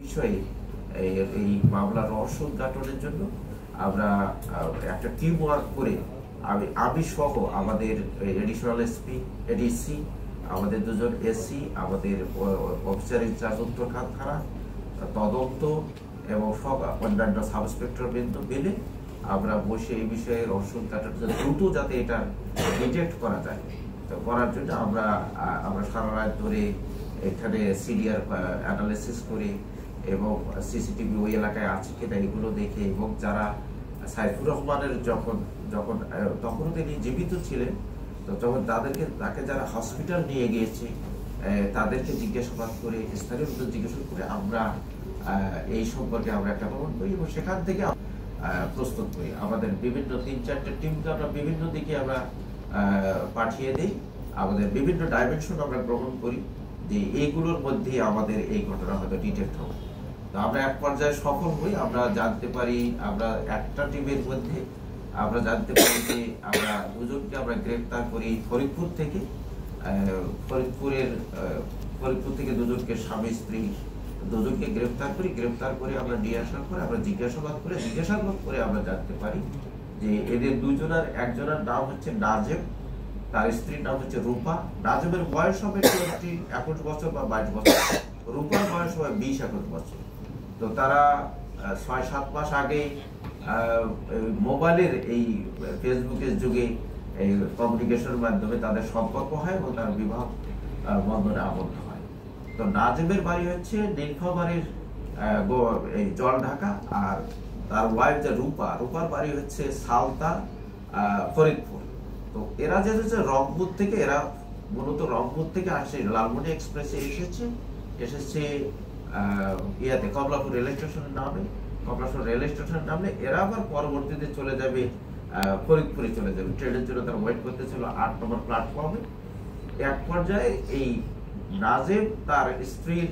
বিষয়ে এই মামলার রহস্য উদ্ঘাটনের জন্য আমরা একটা টিম ওয়ার্ক করে আমি সহ আমাদের এডিশনাল এসপি এডিসি আমাদের দুজন এসসি আমাদের অফিসার ইনচার্জ উত্তরখান থানা তদন্ত এবং সব অন্যান্য সাব ইন্সপেক্টর বৃন্দ মিলে আমরা বসে এই বিষয়ে রহস্য উদ্ঘাটন দ্রুত যাতে এটা ডিটেক্ট করা যায় তো করার জন্য আমরা সারা রাত ধরে এখানে সিডিআর অ্যানালিসিস করে এবং সিসিটিভি ওই এলাকায় আছে কিনা এগুলো দেখে এবং যারা সাইফুর রহমানের তখনও তিনি জীবিত ছিলেন তো তখন তাকে যারা হসপিটাল নিয়ে গিয়েছে তাদেরকে জিজ্ঞাসাবাদ করে স্থানীয় লোকদের জিজ্ঞাসা করে আমরা এই সম্পর্কে আমরা একটা প্রমাণ করি এবং সেখান থেকে প্রস্তুত করি আমাদের বিভিন্ন 3-4টে টিমকে আমরা বিভিন্ন দিকে আমরা পাঠিয়ে দিই আমাদের বিভিন্ন ডাইমেনশন আমরা গ্রহণ করি যে এইগুলোর মধ্যে আমাদের এই ঘটনা হয়তো ডিটেক্ট হবে তো আমরা এক পর্যায়ে সফল হই আমরা জানতে পারি আমরা একটা টিমের মধ্যে আমরা জানতে পারি যে আমরা দুজনকে আমরা গ্রেফতার করি ফরিদপুর থেকে দুজনকে স্বামী স্ত্রী দুজনকে গ্রেফতার করে আমরা নিয়ে আসার পরে আমরা জিজ্ঞাসাবাদ করে আমরা জানতে পারি যে এদের একজনের নাম হচ্ছে নাজেম তার স্ত্রীর নাম হচ্ছে রূপা নাজেমের বয়স হবে 21 বছর বা 22 বছর রূপার বয়স হবে 20-21 বছর তো তারা 6-7 মাস আগে মোবাইলের এই ফেসবুকের যুগে এই কমিউনিকেশনের মাধ্যমে তাদের সম্পর্ক হয় এবং তার বিবাহ বন্ধনে আবদ্ধ হয় তো নাজেমের বাড়ি হচ্ছে নীলফামারীর এই জলঢাকা আর তার ওয়াইফ যে রূপার বাড়ি হচ্ছে সালতা ফরিদপুর তো এরা যে রংপুর থেকে মূলত রংপুর থেকে আসে লালমনি এক্সপ্রেসে এসেছে ইয়াতে কমলাপুর রেল স্টেশনের নামে এরা আবার পরবর্তীতে চলে যাবে ফরিদপুরে চলে যাবে ট্রেনের জন্য তারা ওয়েট করতেছিল 8 নম্বর প্ল্যাটফর্মে এক পর্যায়ে এই নাজেম তার স্ত্রীর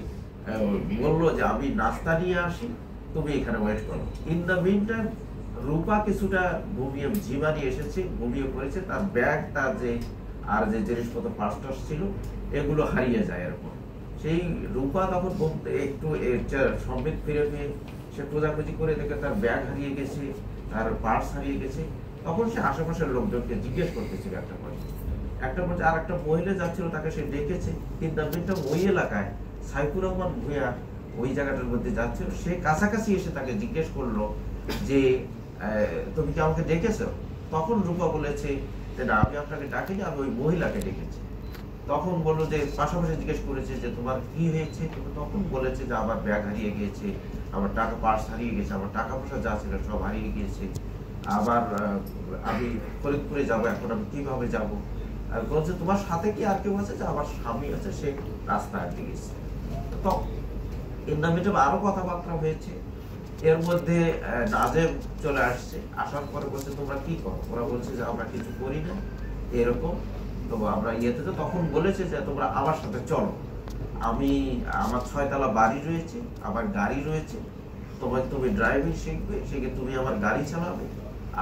বললো যে আমি নাস্তা নিয়ে আসি তুমি এখানে ওয়েট করো ইন দ্য মিন টাইম রূপা কিছুটা ঘুমিয়ে পড়েছে তার ব্যাগ তার যে জিনিসপত্র পার্স ছিল এগুলো হারিয়ে যায় এরপর সেই রূপা তখন একটু সম্বিত ফিরে পেয়ে সে খোঁজাখুঁজি করে দেখে তার ব্যাগ হারিয়ে গেছে তার পার্স হারিয়ে গেছে তখন সে আশেপাশের লোকজনকে জিজ্ঞেস করতেছিল একটা পর্যায়ে আর একটা মহিলা যাচ্ছিল তাকে সে ডেকেছে কিন্তু ওই এলাকায় সাইফুর রহমান ভূঁইয়া ওই জায়গাটার মধ্যে যাচ্ছিল সে কাছাকাছি এসে তাকে জিজ্ঞেস করলো যে তুমি কি আমাকে ডেকেছো তখন রূপা বলেছে যে না আমি আপনাকে ডাকিনি আমি ওই মহিলাকে ডেকেছি তখন বললো যে পাশাপাশি জিজ্ঞেস করেছে যে তোমার কি হয়েছে তখন বলেছে যে আমার ব্যাগ হারিয়ে গিয়েছে আমার টাকা পার্স হারিয়ে গেছে আমার টাকা পয়সা যা ছিল সব হারিয়ে গিয়েছে আবার আমি ফরিদপুরে যাবো এখন আমি কিভাবে যাবো আর বলছে তোমার সাথে কি আর কেউ আছে যে আমার স্বামী আছে সে রাস্তায় আটকে গেছে তো ইন্দামিটে আরো কথাবার্তা হয়েছে এর মধ্যে নাজেম চলে আসছে আসার পরে বলছে তোমরা কি করো ওরা বলছে যে আমরা কিছু করি না এরকম তো আমরা তো তখন বলেছে যে তোমরা আমার সাথে চলো আমার 6 তলা বাড়ি রয়েছে আমার গাড়ি রয়েছে তুমি ড্রাইভিং শিখবে তুমি আমার গাড়ি চালাবে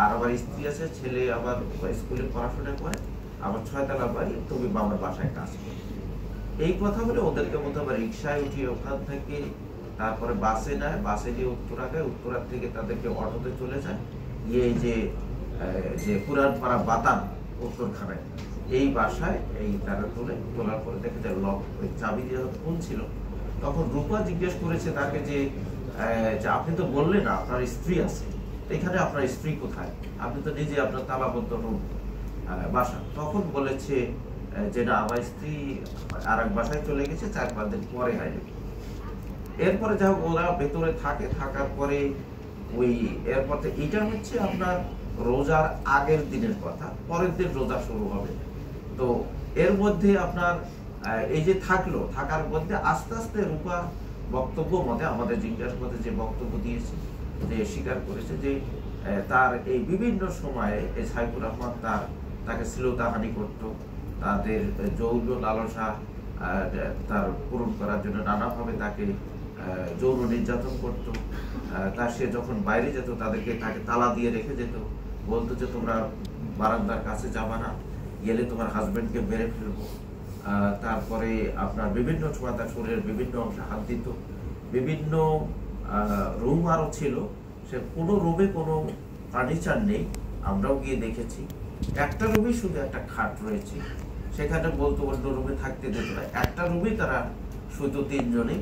আর আমার স্ত্রী আছে ছেলে আবার স্কুলে পড়াশোনা করে আমার 6 তলা বাড়ি তুমি বাবার বাসায় কাজ করো এই কথা বলে ওদেরকে মতো আবার রিক্সায় উঠিয়ে ওখান থেকে তারপরে বাসে নিয়ে উত্তরার থেকে তাদেরকে অটোতে চলে যায় যে পুরানপাড়া বাতান উত্তরখানায় এই বাসায় তারা তোলার পরে দেখে যে লক ওই চাবি দিয়ে খুলছিল তখন রূপা জিজ্ঞেস করেছে তাকে যে আপনি তো বললেন না আপনার স্ত্রী আছে এখানে আপনার স্ত্রী কোথায় আপনি তো নিজে আপনার তালাবদ্ধ বাসা তখন বলেছে যে না আমার স্ত্রী আর এক বাসায় চলে গেছে 4-5 দিন পরে আসবে এরপরে যা হোক ওরা ভেতরে থাকার পরে এরপর এটা হচ্ছে আপনার রোজার আগের দিনের কথা পরের দিন রোজা শুরু হবে তো এর মধ্যে আপনার এই যে থাকার মধ্যে আস্তে আস্তে রূপা বক্তব্য মতে আমাদের জিজ্ঞাসাবাদে যে বক্তব্য দিয়েছে যে স্বীকার করেছে যে তার এই বিভিন্ন সময়ে এই সাইফুর রহমান তাকে শ্লীলতাহানি করত তাদের যৌন লালসা তার পূরণ করার জন্য নানাভাবে তাকে যৌন নির্যাতন করত সে যখন বাইরে যেত তাকে তালা দিয়ে রেখে যেত বলতো যে তোমরা বারান্দার কাছে যাবা না গেলে তোমার হাজবেন্ডকে মেরে ফেলবো তারপরে আপনার বিভিন্ন সময় তার শরীরের বিভিন্ন অংশে হাত দিত বিভিন্ন রুম আরও ছিল, সে কোনো রুমে কোনো ফার্নিচার নেই, আমরাও গিয়ে দেখেছি। একটা রুমে শুধু একটা খাট রয়েছে, সেখানে বলতো অন্য রুমে থাকতে দিত না। একটা রুমেই তারা শুধু তিনজনে,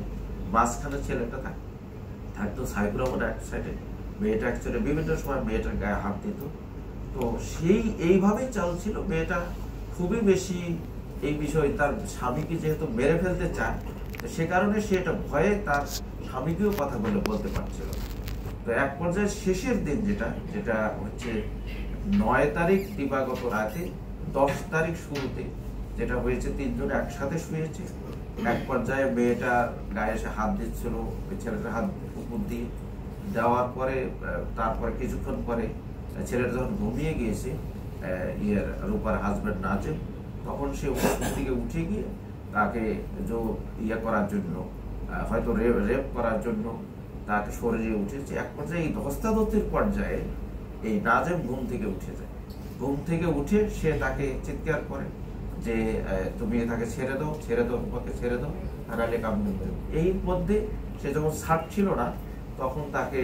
মাঝখানে ছেলেটা থাকতো সাইফুর রহমান এক সাইডে, মেয়েটা এক সাইডে। বিভিন্ন সময় মেয়েটার গায়ে হাত দিত। তো সেই এইভাবেই চলছিল। মেয়েটা খুবই বেশি এই বিষয়ে, তার স্বামীকে যেহেতু মেরে ফেলতে চায়, তো সে কারণে সে এটা ভয়ে তার স্বামীকেও কথা বলতে পারছিল। তো এক পর্যায়ে শেষের দিন যেটা হচ্ছে 9 তারিখ দিবাগত রাতে, 10 তারিখ শুরুতে যেটা হয়েছে, তিনজন একসাথে শুয়েছে। এক পর্যায়ে মেয়েটা গায়ে এসে হাত দিচ্ছিল, ওই ছেলেটার হাত উপর দিয়ে দেওয়ার পরে, তারপরে কিছুক্ষণ পরে ছেলেটা যখন ঘুমিয়ে গিয়েছে, রূপার হাজব্যান্ড নাজেম, তখন সে থেকে উঠে গিয়ে তাকে করার জন্য, হয়তো রেপ করার জন্য তাকে শরীরে উঠেছে। এক পর্যায়ে এই ধস্তাধস্তির পর্যায়ে এই নাজেম ঘুম থেকে উঠে যায়। ঘুম থেকে উঠে সে তাকে চিৎকার করে যে তুমি তাকে ছেড়ে দাও, রূপাকে ছেড়ে দাও, হারালে কামড় দেবে। এই মধ্যে সে যখন ছাড়ছিল না, তখন তাকে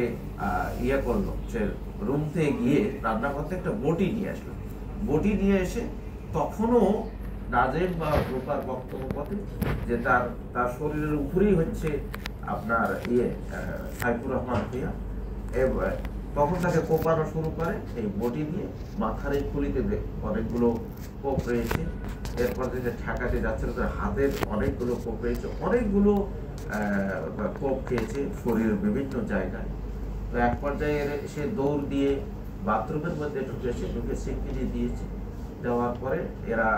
করলো, সে রুম থেকে গিয়ে রান্নাঘর থেকে একটা বটি নিয়ে আসলো। বটি নিয়ে এসে তখনও নাজেম বা রূপার বক্তব্য পথে যে তার শরীরের উপরেই হচ্ছে আপনার সাইফুর রহমান ভূঁইয়া, তখন তাকে কোপানো শুরু করে এই বটি দিয়ে। মাথার এই খুলিতে অনেকগুলো কোপ রয়েছে। এরপর যে ঠেকাতে যাচ্ছিল, তার হাতের অনেকগুলো কোপ রয়েছে, অনেকগুলো কোপ খেয়েছে শরীরের বিভিন্ন জায়গায়। তো এক পর্যায়ে সে দৌড় দিয়ে বাথরুমের মধ্যে ঢুকে সিটকিনি দিয়েছে। দেওয়ার পরে এরা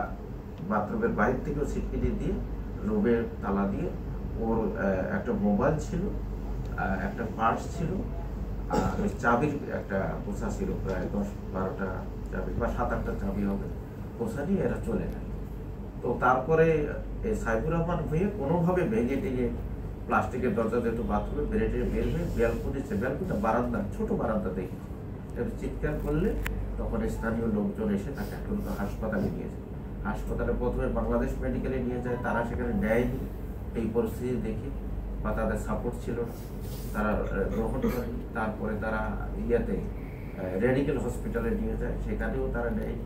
বাথরুমের বাইরে থেকেও সিটকিনি দিয়ে রুমের তালা দিয়ে, ওর একটা মোবাইল ছিল, একটা পার্স ছিল, আর ওই চাবির একটা পোষা ছিল, প্রায় 10-12টা চাবি বা 7-8টা চাবি হবে, পোষা নিয়ে এরা চলে যায়। তো তারপরে সাইফুর রহমান ভূঁইয়া কোনোভাবে ভেঙে টেঙে প্লাস্টিকের দরজা দিয়ে বাথরুমে বেড়ে বের হয়ে ব্যালকনিটা বারান্দা, ছোট বারান্দা দেখেছি, চিৎকার করলে তখন স্থানীয় লোকজন এসে তাকে একটা হাসপাতালে নিয়ে যায়। হাসপাতালে প্রথমে বাংলাদেশ মেডিকেলে নিয়ে যায়, তারা সেখানে নেয়নি এই পরিস্থিতি দেখে, বা তাদের সাপোর্ট ছিল না, তারা গ্রহণ করেনি। তারপরে তারা রেডিকেল হসপিটালে নিয়ে যায়, সেখানেও তারা নেয়নি।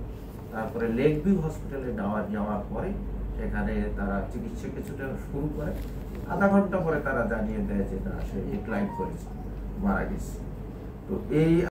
তারপরে লেক ভিউ হসপিটালে যাওয়ার পরে সেখানে তারা চিকিৎসা কিছুটা শুরু করে। আধা ঘন্টা পরে তারা জানিয়ে দেয় যে না, সে ডিক্লাইন করেছে, মারা গেছে। তো এই